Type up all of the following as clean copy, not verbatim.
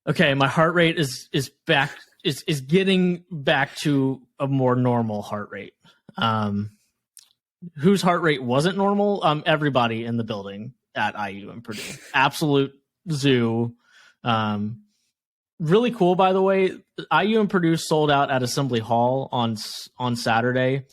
Okay, my heart rate is getting back to a more normal heart rate. Whose heart rate wasn't normal? Everybody in the building at IU and Purdue. Absolute zoo. Really cool, by the way. IU and Purdue sold out at Assembly Hall on Saturday.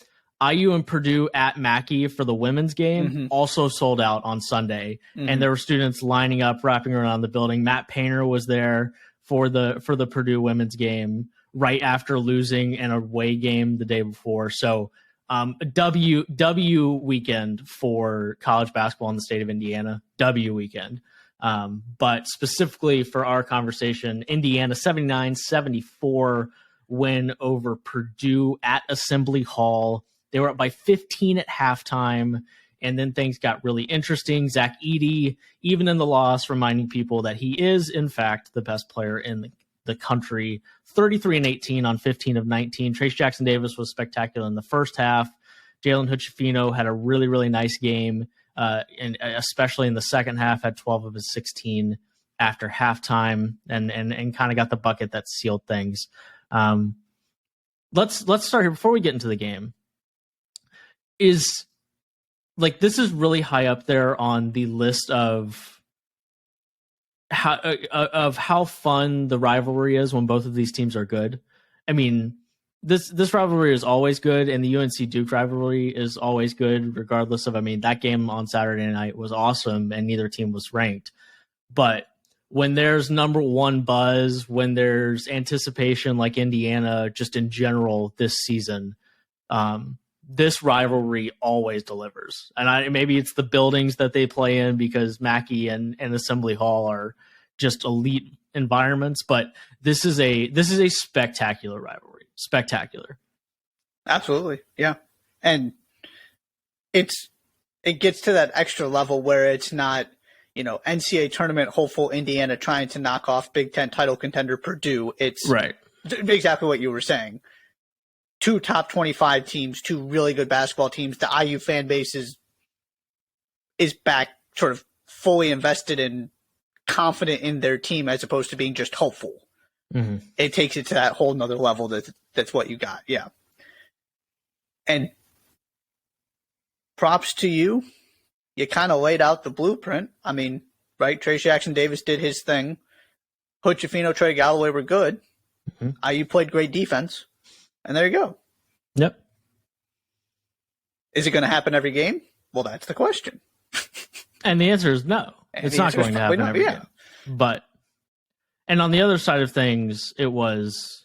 IU and Purdue at Mackey for the women's game also sold out on Sunday, and there were students lining up, wrapping around the building. Matt Painter was there for the Purdue women's game right after losing an away game the day before. So W weekend for college basketball in the state of Indiana. W weekend. But specifically for our conversation, Indiana 79-74 win over Purdue at Assembly Hall. They were up by 15 at halftime, and then things got really interesting. Zach Edey, even in the loss, reminding people that he is, in fact, the best player in the country. 33-18 on 15 of 19. Trace Jackson Davis was spectacular in the first half. Jalen Hood-Schifino had a really, really nice game, and especially in the second half, had 12 of his 16 after halftime, and kind of got the bucket that sealed things. Let's start here before we get into the game. This is really high up there on the list of how fun the rivalry is when both of these teams are good. I mean, this rivalry is always good, and the UNC Duke rivalry is always good, regardless of. I mean, that game on Saturday night was awesome, and neither team was ranked. But when there's number one buzz, when there's anticipation, like Indiana, just in general this season, this rivalry always delivers. And maybe it's the buildings that they play in, because Mackey and Assembly Hall are just elite environments, but this is a spectacular rivalry. Spectacular. Absolutely. Yeah. And it gets to that extra level where it's not, NCAA tournament hopeful Indiana trying to knock off Big Ten title contender Purdue. It's right. Exactly what you were saying. Two top 25 teams, two really good basketball teams. The IU fan base is back, sort of fully invested and confident in their team, as opposed to being just hopeful. Mm-hmm. It takes it to that whole nother level. That's what you got. Yeah. And props to you. You kind of laid out the blueprint. I mean, right? Trace Jackson Davis did his thing. Hood-Schifino, Trey Galloway were good. Mm-hmm. IU played great defense. And there you go. Yep. Is it going to happen every game? Well, that's the question. And the answer is no. It's not going to happen every game. But, and on the other side of things, it was,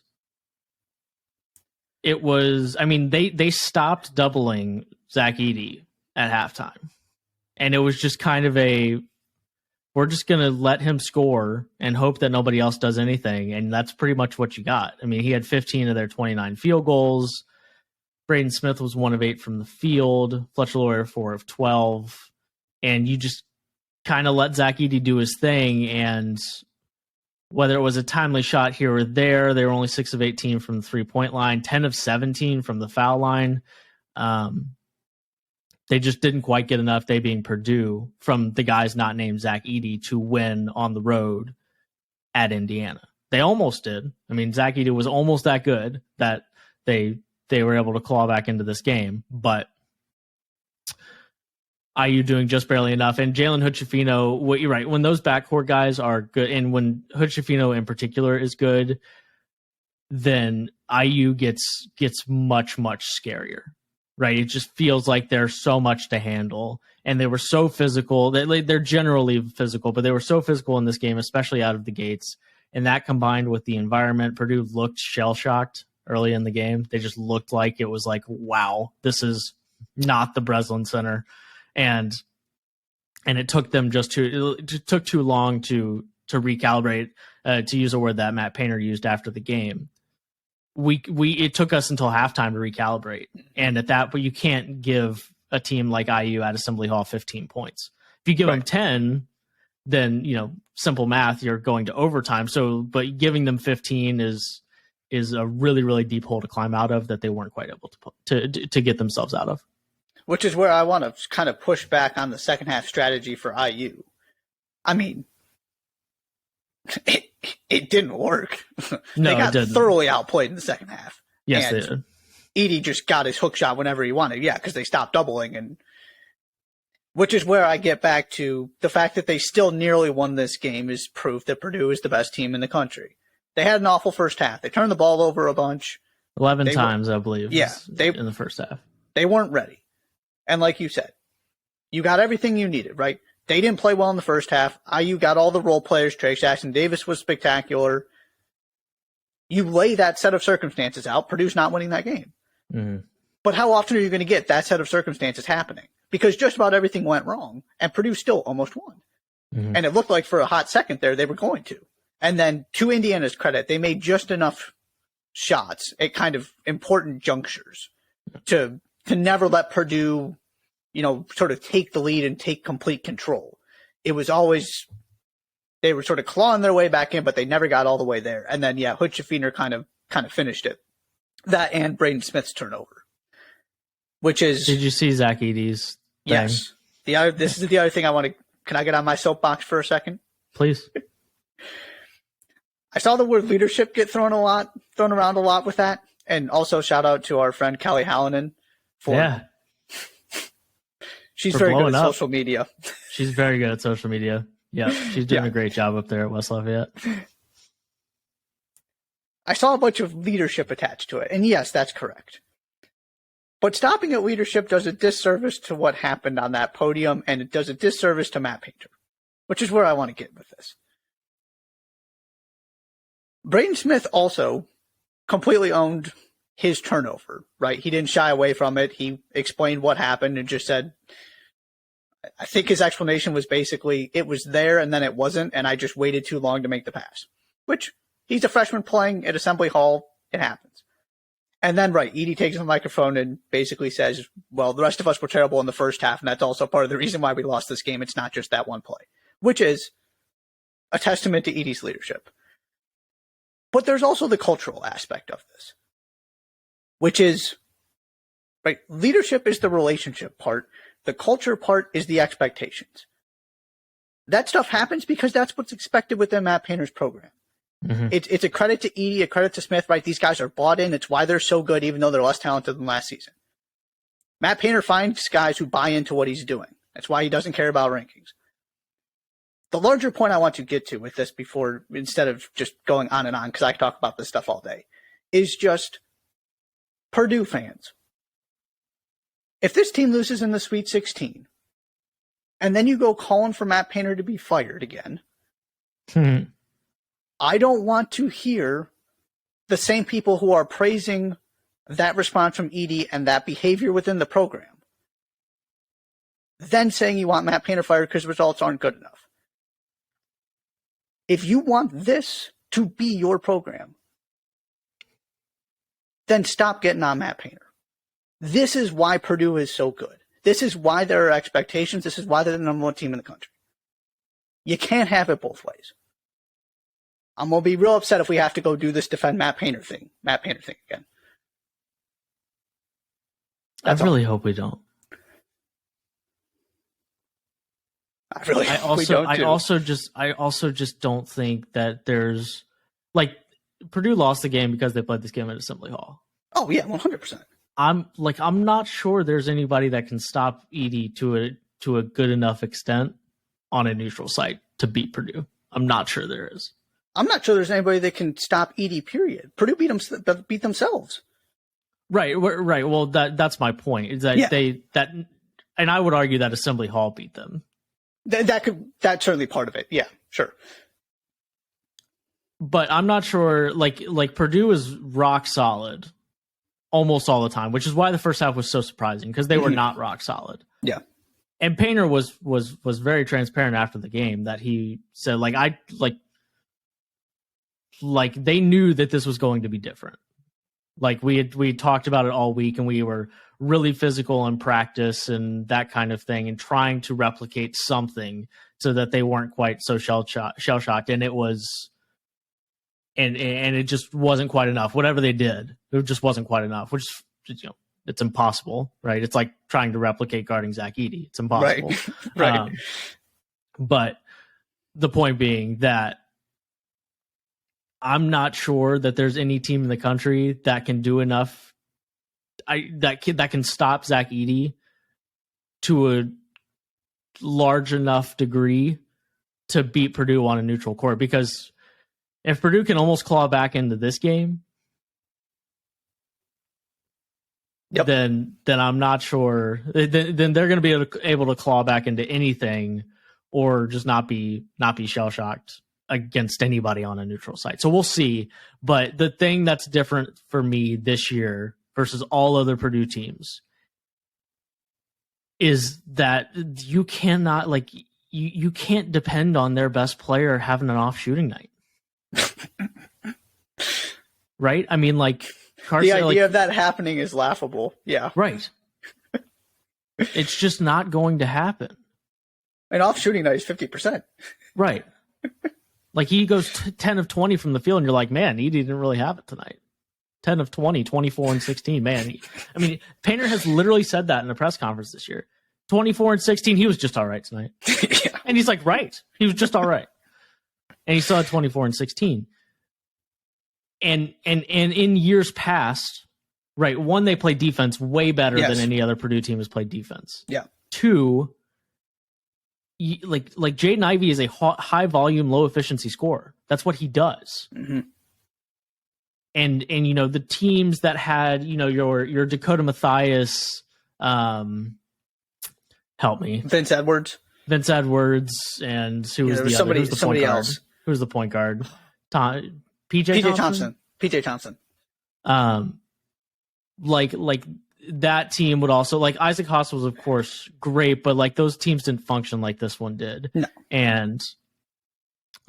I mean, they stopped doubling Zach Edey at halftime. And it was just kind of we're just going to let him score and hope that nobody else does anything. And that's pretty much what you got. I mean, he had 15 of their 29 field goals. Braden Smith was 1 of 8 from the field. Fletcher Loyer 4 of 12. And you just kind of let Zach Edey do his thing. And whether it was a timely shot here or there, they were only 6 of 18 from the 3-point line, 10 of 17 from the foul line. They just didn't quite get enough, they being Purdue, from the guys not named Zach Edey to win on the road at Indiana. They almost did. I mean, Zach Edey was almost that good that they were able to claw back into this game. But IU doing just barely enough. And Jalen Hood-Schifino, you're right, when those backcourt guys are good, and when Hood-Schifino in particular is good, then IU gets much, much scarier. Right, it just feels like there's so much to handle, and they were so physical. They're generally physical, but they were so physical in this game, especially out of the gates. And that combined with the environment, Purdue looked shell-shocked early in the game. They just looked like it was like, wow, this is not the Breslin Center, and it took them it took too long to recalibrate, to use a word that Matt Painter used after the game. It took us until halftime to recalibrate. And at that, but you can't give a team like IU at Assembly Hall 15 points. If you give them 10, then, simple math, you're going to overtime. So, but giving them 15 is a really, really deep hole to climb out of that they weren't quite able to get themselves out of. Which is where I want to kind of push back on the second half strategy for IU. I mean, it didn't work. No, they got it didn't. thoroughly outplayed in the second half. Yes, and they did. Edey just got his hook shot whenever he wanted. Yeah, because they stopped doubling, and which is where I get back to the fact that they still nearly won this game is proof that Purdue is the best team in the country. They had an awful first half. They turned the ball over a bunch. 11 times, I believe. Yeah, in the first half. They weren't ready. And like you said, you got everything you needed, right? They didn't play well in the first half. IU got all the role players. Trace Jackson Davis was spectacular. You lay that set of circumstances out, Purdue's not winning that game. Mm-hmm. But how often are you going to get that set of circumstances happening? Because just about everything went wrong, and Purdue still almost won. Mm-hmm. And it looked like for a hot second there, they were going to. And then, to Indiana's credit, they made just enough shots at kind of important junctures to never let Purdue, sort of take the lead and take complete control. It was always, they were sort of clawing their way back in, but they never got all the way there. And then, Hutchefiner kind of finished it. That and Braden Smith's turnover, which is. Did you see Zach Edey's thing? Yes. This is the other thing I want to. Can I get on my soapbox for a second? Please. I saw the word leadership get thrown around a lot with that, and also shout out to our friend Kelly Hallinan for. She's very good at social media. She's very good at social media. Yeah, she's doing a great job up there at West Lafayette. I saw a bunch of leadership attached to it, and yes, that's correct. But stopping at leadership does a disservice to what happened on that podium, and it does a disservice to Matt Painter, which is where I want to get with this. Braden Smith also completely owned his turnover, right? He didn't shy away from it. He explained what happened and just said, I think his explanation was basically, it was there and then it wasn't, and I just waited too long to make the pass, which he's a freshman playing at Assembly Hall. It happens. And then, right, Edey takes the microphone and basically says, well, the rest of us were terrible in the first half, and that's also part of the reason why we lost this game. It's not just that one play, which is a testament to Edey's leadership. But there's also the cultural aspect of this, which is, right, leadership is the relationship part. The culture part is the expectations. That stuff happens because that's what's expected within Matt Painter's program. Mm-hmm. It's a credit to Edey, a credit to Smith, right? These guys are bought in. It's why they're so good, even though they're less talented than last season. Matt Painter finds guys who buy into what he's doing. That's why he doesn't care about rankings. The larger point I want to get to with this instead of just going on and on, because I can talk about this stuff all day, is just Purdue fans. If this team loses in the Sweet 16, and then you go calling for Matt Painter to be fired again, I don't want to hear the same people who are praising that response from Edey and that behavior within the program then saying you want Matt Painter fired because results aren't good enough. If you want this to be your program, then stop getting on Matt Painter. This is why Purdue is so good. This is why there are expectations. This is why they're the number one team in the country. You can't have it both ways. I'm going to be real upset if we have to go do this defend Matt Painter thing again. I really hope we don't. I also just don't think that there's Purdue lost the game because they played this game at Assembly Hall. Oh yeah, 100%. I'm not sure there's anybody that can stop Edey to a good enough extent on a neutral site to beat Purdue. I'm not sure there is. I'm not sure there's anybody that can stop Edey, period. Purdue beat themselves. Right. Well, that's my point. Is that and I would argue that Assembly Hall beat them. That's certainly part of it. Yeah, sure. But I'm not sure. Like Purdue is rock solid almost all the time, which is why the first half was so surprising because they were not rock solid. Yeah. And Painter was very transparent after the game that he said they knew that this was going to be different. Like we talked about it all week, and we were really physical in practice and that kind of thing, and trying to replicate something so that they weren't quite so shell shocked. And it was, and it just wasn't quite enough. Whatever they did, it just wasn't quite enough. Which it's impossible, right? It's like trying to replicate guarding Zach Edey. It's impossible, right? But the point being that I'm not sure that there's any team in the country that can do enough. That can stop Zach Edey to a large enough degree to beat Purdue on a neutral court. Because if Purdue can almost claw back into this game, then I'm not sure. Then they're going to be able to claw back into anything, or just not be shell shocked against anybody on a neutral site. So we'll see. But the thing that's different for me this year versus all other Purdue teams is that you cannot, like, you can't depend on their best player having an off shooting night. Right? I mean, like, Carson, the idea of that happening is laughable. Yeah. Right. It's just not going to happen. An off shooting night is 50%. Right. Like, he goes 10 of 20 from the field, and you're like, man, Edey didn't really have it tonight. 10 of 20, 24 and 16. Man, I mean, Painter has literally said that in a press conference this year. 24 and 16, he was just all right tonight. Yeah. And he's like, right. He was just all right. And he still had 24 and 16. And in years past, right, one, they played defense way better than any other Purdue team has played defense. Yeah. Two, like Jaden Ivey is a high volume, low efficiency scorer. That's what he does. Mm-hmm. And you know, the teams that had, you know, your Dakota Mathias, help me, Vince Edwards, and who was the somebody, other? Who's the somebody point else? Guard? Who's the point guard? PJ Thompson. PJ Thompson. Like that team would also, like, Isaac Haas was of course great, but like those teams didn't function like this one did. No. And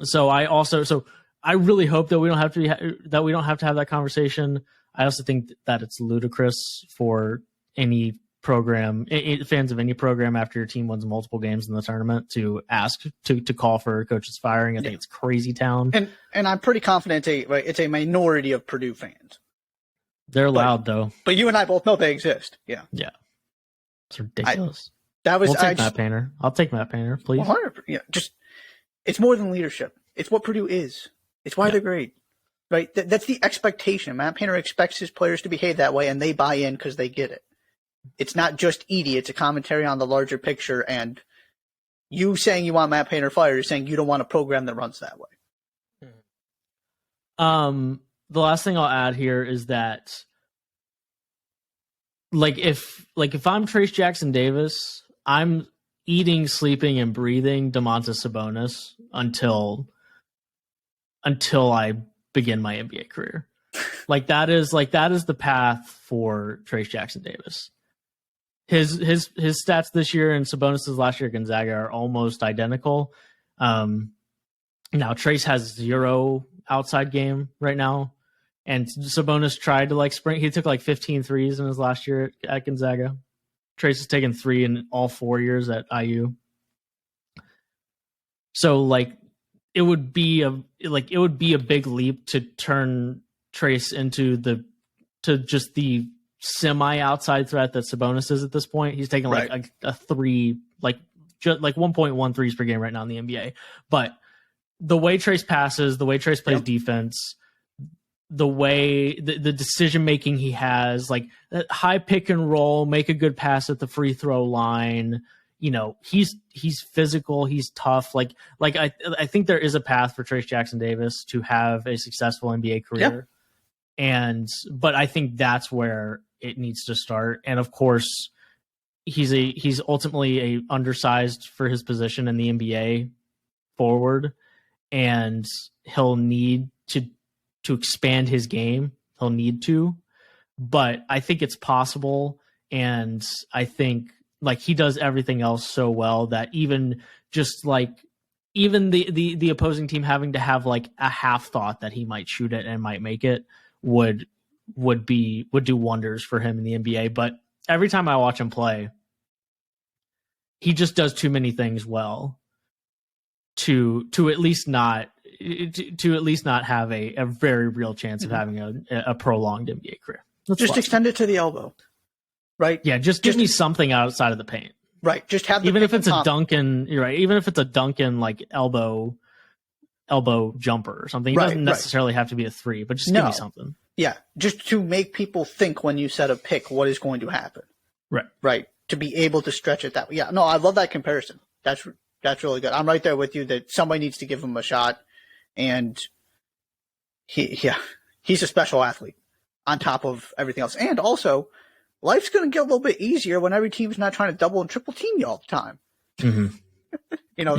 so I really hope that we don't have to have that conversation. I also think that it's ludicrous for any program, fans of any program, after your team wins multiple games in the tournament, to ask to call for coaches firing. I think it's crazy town. And I'm pretty confident it's a minority of Purdue fans. They're loud though. But you and I both know they exist. Yeah. Yeah. It's ridiculous. We'll take Matt Painter. I'll take Matt Painter, please. 100%. Yeah. It's more than leadership. It's what Purdue is. It's why they're great. Right? That's the expectation. Matt Painter expects his players to behave that way, and they buy in because they get it. It's not just Edey. It's a commentary on the larger picture, and you saying you want Matt Painter fired is saying you don't want a program that runs that way. The last thing I'll add here is that, if I'm Trace Jackson Davis, I'm eating, sleeping, and breathing Domantas Sabonis until I begin my NBA career. That is the path for Trace Jackson Davis. His stats this year and Sabonis' last year at Gonzaga are almost identical. Now Trace has 0 outside game right now, and Sabonis tried to spring. He took 15 threes in his last year at Gonzaga. Trace has taken 3 in all 4 years at IU. So it would be a big leap to turn Trace into the semi outside threat that Sabonis is at this point. He's taking a 3, just 1.1 threes per game right now in the NBA. But the way Trace passes, the way Trace plays defense, the way the decision making he has, that high pick and roll, make a good pass at the free throw line. You know, he's physical, he's tough. I think there is a path for Trace Jackson Davis to have a successful NBA career. Yeah. But I think that's where it needs to start. And of course, he's ultimately a undersized for his position in the NBA forward, and he'll need to expand his game. He'll need to, but I think it's possible. And I think he does everything else so well that even the opposing team having to have a half thought that he might shoot it and might make it would do wonders for him in the NBA. But every time I watch him play, he just does too many things well to at least not have a very real chance of having a prolonged NBA career. Just extend it to the elbow, right? Yeah, just give me something outside of the paint. Right, just have even if it's a Duncan. You're right. Even if it's a Duncan elbow elbow jumper or something. It doesn't necessarily have to be a three, but just give me something. Yeah, just to make people think when you set a pick what is going to happen. Right. To be able to stretch it that way. Yeah, no, I love that comparison. That's really good. I'm right there with you that somebody needs to give him a shot, and he's a special athlete on top of everything else. And also, life's going to get a little bit easier when every team's not trying to double and triple team you all the time. Mm-hmm. You know,